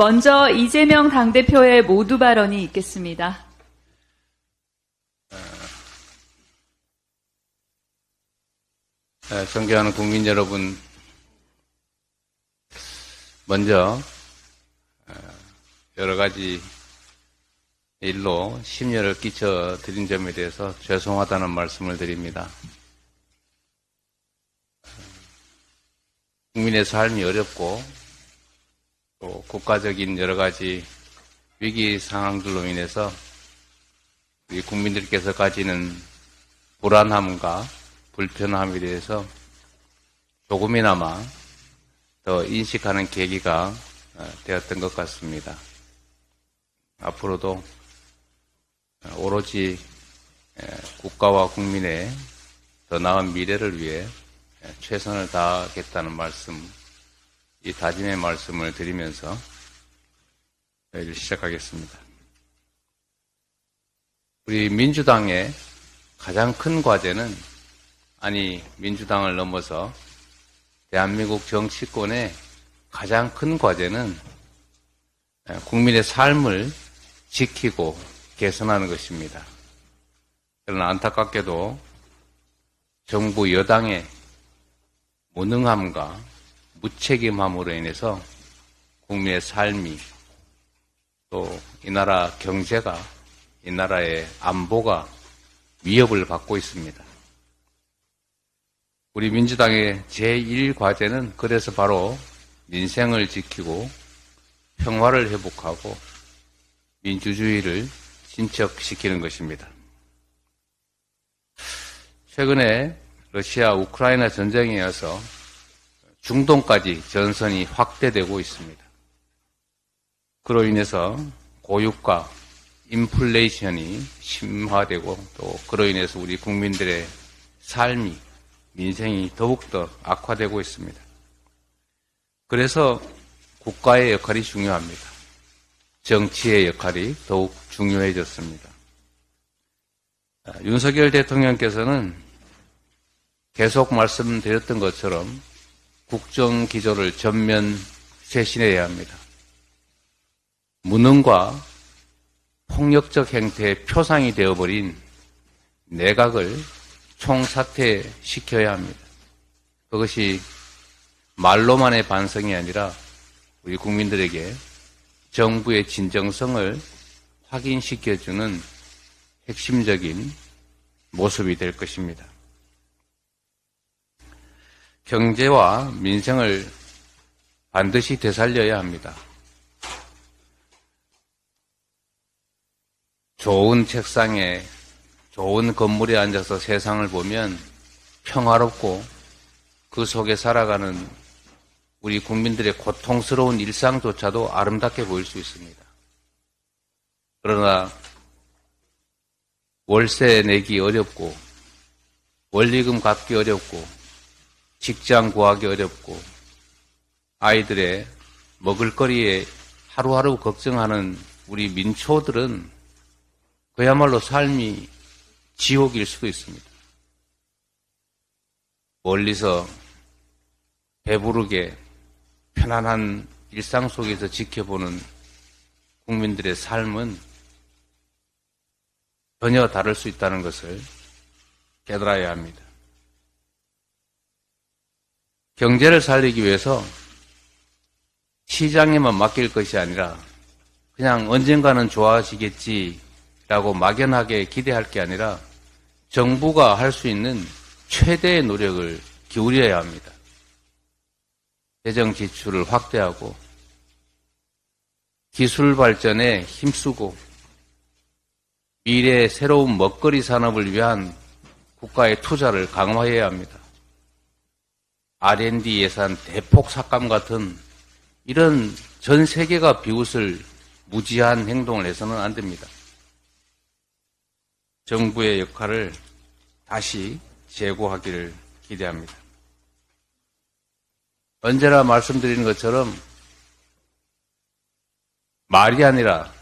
먼저 이재명 당대표의 모두 발언이 있겠습니다. 존경하는 국민 여러분, 먼저 여러 가지 일로 심려를 끼쳐드린 점에 대해서 죄송하다는 말씀을 드립니다. 국민의 삶이 어렵고 또 국가적인 여러 가지 위기 상황들로 인해서 우리 국민들께서 가지는 불안함과 불편함에 대해서 조금이나마 더 인식하는 계기가 되었던 것 같습니다. 앞으로도 오로지 국가와 국민의 더 나은 미래를 위해 최선을 다하겠다는 말씀, 이 다짐의 말씀을 드리면서 회의를 시작하겠습니다. 우리 민주당의 가장 큰 과제는, 민주당을 넘어서 대한민국 정치권의 가장 큰 과제는 국민의 삶을 지키고 개선하는 것입니다. 그러나 안타깝게도 정부 여당의 무능함과 무책임함으로 인해서 국민의 삶이, 또 이 나라 경제가, 이 나라의 안보가 위협을 받고 있습니다. 우리 민주당의 제1과제는 그래서 바로 민생을 지키고 평화를 회복하고 민주주의를 진척시키는 것입니다. 최근에 러시아 우크라이나 전쟁에 이어서 중동까지 전선이 확대되고 있습니다. 그로 인해서 고유가, 인플레이션이 심화되고 또 그로 인해서 우리 국민들의 삶이, 민생이 더욱더 악화되고 있습니다. 그래서 국가의 역할이 중요합니다. 정치의 역할이 더욱 중요해졌습니다. 윤석열 대통령께서는 계속 말씀드렸던 것처럼 국정기조를 전면 쇄신해야 합니다. 무능과 폭력적 행태의 표상이 되어버린 내각을 총사퇴시켜야 합니다. 그것이 말로만의 반성이 아니라 우리 국민들에게 정부의 진정성을 확인시켜주는 핵심적인 모습이 될 것입니다. 경제와 민생을 반드시 되살려야 합니다. 좋은 책상에, 좋은 건물에 앉아서 세상을 보면 평화롭고 그 속에 살아가는 우리 국민들의 고통스러운 일상조차도 아름답게 보일 수 있습니다. 그러나 월세 내기 어렵고, 원리금 갚기 어렵고, 직장 구하기 어렵고, 아이들의 먹을거리에 하루하루 걱정하는 우리 민초들은 그야말로 삶이 지옥일 수도 있습니다. 멀리서 배부르게 편안한 일상 속에서 지켜보는 국민들의 삶은 전혀 다를 수 있다는 것을 깨달아야 합니다. 경제를 살리기 위해서 시장에만 맡길 것이 아니라 그냥 언젠가는 좋아지겠지라고 막연하게 기대할 게 아니라 정부가 할 수 있는 최대의 노력을 기울여야 합니다. 재정 지출을 확대하고 기술 발전에 힘쓰고 미래의 새로운 먹거리 산업을 위한 국가의 투자를 강화해야 합니다. R&D 예산 대폭 삭감 같은 이런 전 세계가 비웃을 무지한 행동을 해서는 안 됩니다. 정부의 역할을 다시 재고하기를 기대합니다. 언제나 말씀드리는 것처럼 말이 아니라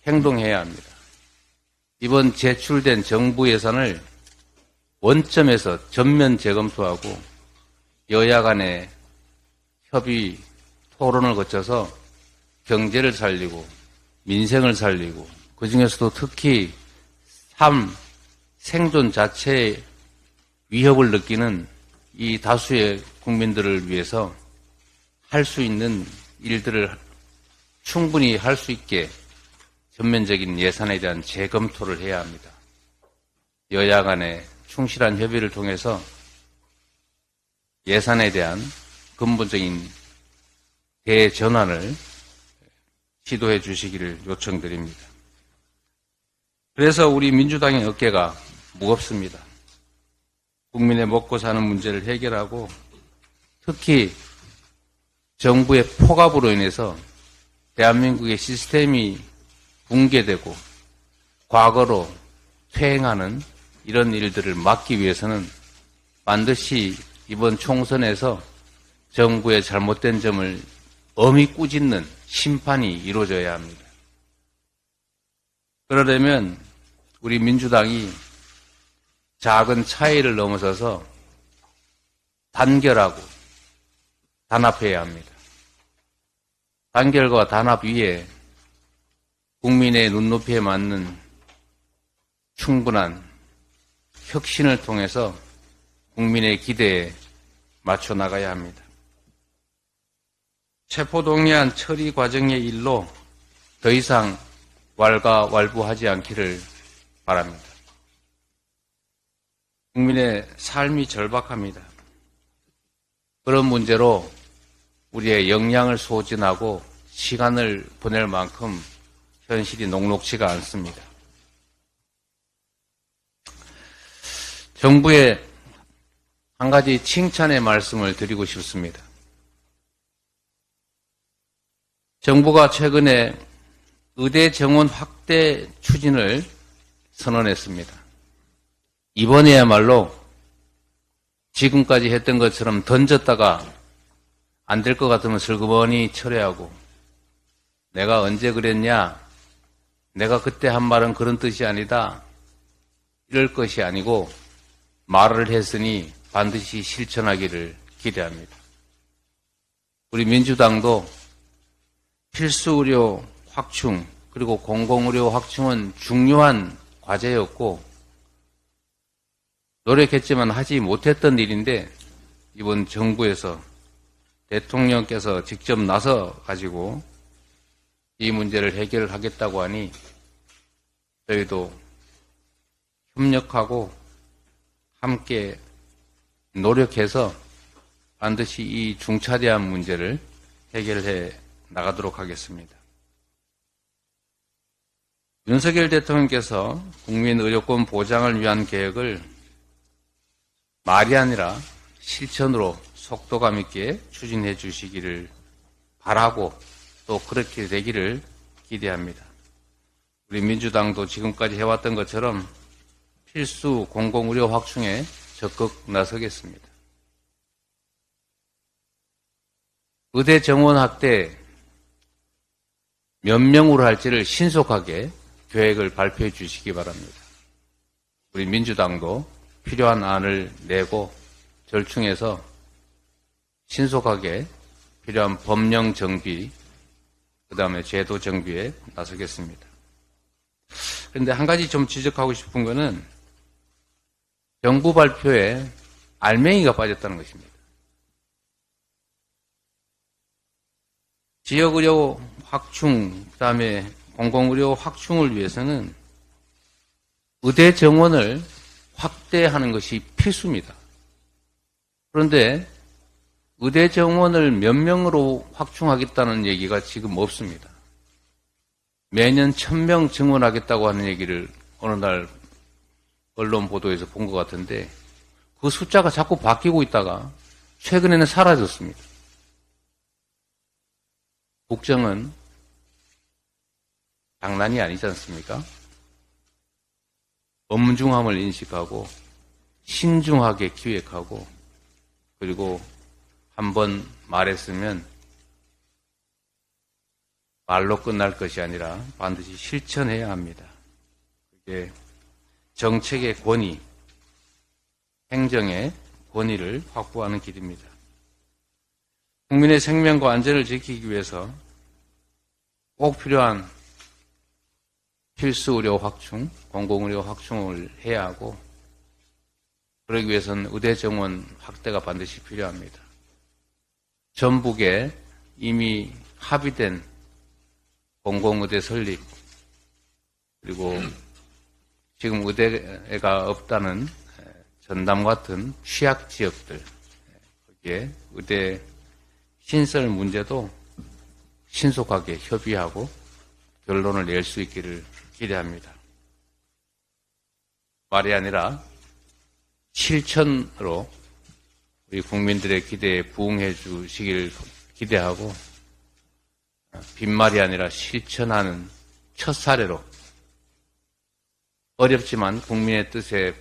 행동해야 합니다. 이번 제출된 정부 예산을 원점에서 전면 재검토하고 여야 간의 협의, 토론을 거쳐서 경제를 살리고 민생을 살리고 그중에서도 특히 생존 자체에 위협을 느끼는 이 다수의 국민들을 위해서 할 수 있는 일들을 충분히 할 수 있게 전면적인 예산에 대한 재검토를 해야 합니다. 여야 간의 충실한 협의를 통해서 예산에 대한 근본적인 대전환을 시도해 주시기를 요청드립니다. 그래서 우리 민주당의 어깨가 무겁습니다. 국민의 먹고 사는 문제를 해결하고 특히 정부의 폭압으로 인해서 대한민국의 시스템이 붕괴되고 과거로 퇴행하는 이런 일들을 막기 위해서는 반드시 이번 총선에서 정부의 잘못된 점을 엄히 꾸짖는 심판이 이루어져야 합니다. 그러려면 우리 민주당이 작은 차이를 넘어서서 단결하고 단합해야 합니다. 단결과 단합 위에 국민의 눈높이에 맞는 충분한 혁신을 통해서 국민의 기대에 맞춰 나가야 합니다. 체포동의안 처리 과정의 일로 더 이상 왈가왈부하지 않기를 바랍니다. 국민의 삶이 절박합니다. 그런 문제로 우리의 역량을 소진하고 시간을 보낼 만큼 현실이 녹록지가 않습니다. 정부에 한 가지 칭찬의 말씀을 드리고 싶습니다. 정부가 최근에 의대 정원 확대 추진을 선언했습니다. 이번에야말로 지금까지 했던 것처럼 던졌다가 안 될 것 같으면 슬그머니 철회하고 내가 언제 그랬냐, 내가 그때 한 말은 그런 뜻이 아니다, 이럴 것이 아니고 말을 했으니 반드시 실천하기를 기대합니다. 우리 민주당도 필수의료 확충 그리고 공공의료 확충은 중요한 과제였고 노력했지만 하지 못했던 일인데 이번 정부에서 대통령께서 직접 나서 가지고 이 문제를 해결하겠다고 하니 저희도 협력하고 함께 노력해서 반드시 이 중차대한 문제를 해결해 나가도록 하겠습니다. 윤석열 대통령께서 국민의료권 보장을 위한 계획을 말이 아니라 실천으로 속도감 있게 추진해 주시기를 바라고 또 그렇게 되기를 기대합니다. 우리 민주당도 지금까지 해왔던 것처럼 필수 공공의료 확충에 적극 나서겠습니다. 의대 정원 확대 몇 명으로 할지를 신속하게 계획을 발표해 주시기 바랍니다. 우리 민주당도 필요한 안을 내고 절충해서 신속하게 필요한 법령 정비, 그 다음에 제도 정비에 나서겠습니다. 그런데 한 가지 좀 지적하고 싶은 거는 정부 발표에 알맹이가 빠졌다는 것입니다. 지역의료 확충, 그 다음에 공공의료 확충을 위해서는 의대 정원을 확대하는 것이 필수입니다. 그런데 의대 정원을 몇 명으로 확충하겠다는 얘기가 지금 없습니다. 매년 1000명 증원하겠다고 하는 얘기를 어느 날 언론 보도에서 본 것 같은데 그 숫자가 자꾸 바뀌고 있다가 최근에는 사라졌습니다. 국정은 장난이 아니지 않습니까? 엄중함을 인식하고 신중하게 기획하고 그리고 한번 말했으면 말로 끝날 것이 아니라 반드시 실천해야 합니다. 그게 정책의 권위, 행정의 권위를 확보하는 길입니다. 국민의 생명과 안전을 지키기 위해서 꼭 필요한 필수 의료 확충, 공공의료 확충을 해야 하고, 그러기 위해서는 의대 정원 확대가 반드시 필요합니다. 전북에 이미 합의된 공공의대 설립, 그리고 지금 의대가 없다는 전남 같은 취약 지역들, 거기에 의대 신설 문제도 신속하게 협의하고 결론을 낼 수 있기를 기대합니다. 말이 아니라 실천으로 우리 국민들의 기대에 부응해 주시길 기대하고, 빈말이 아니라 실천하는 첫 사례로 어렵지만 국민의 뜻에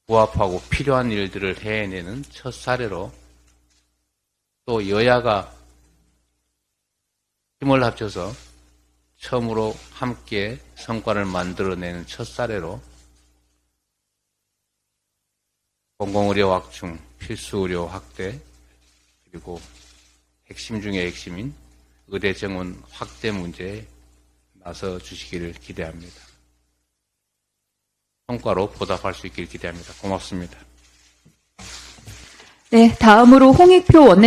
부합하고 필요한 일들을 해내는 첫 사례로, 또 여야가 힘을 합쳐서 처음으로 함께 성과를 만들어내는 첫 사례로 공공의료 확충, 필수의료 확대, 그리고 핵심 중의 핵심인 의대 정원 확대 문제에 나서 주시기를 기대합니다. 성과로 보답할 수 있기를 기대합니다. 고맙습니다. 네, 다음으로 홍익표 원내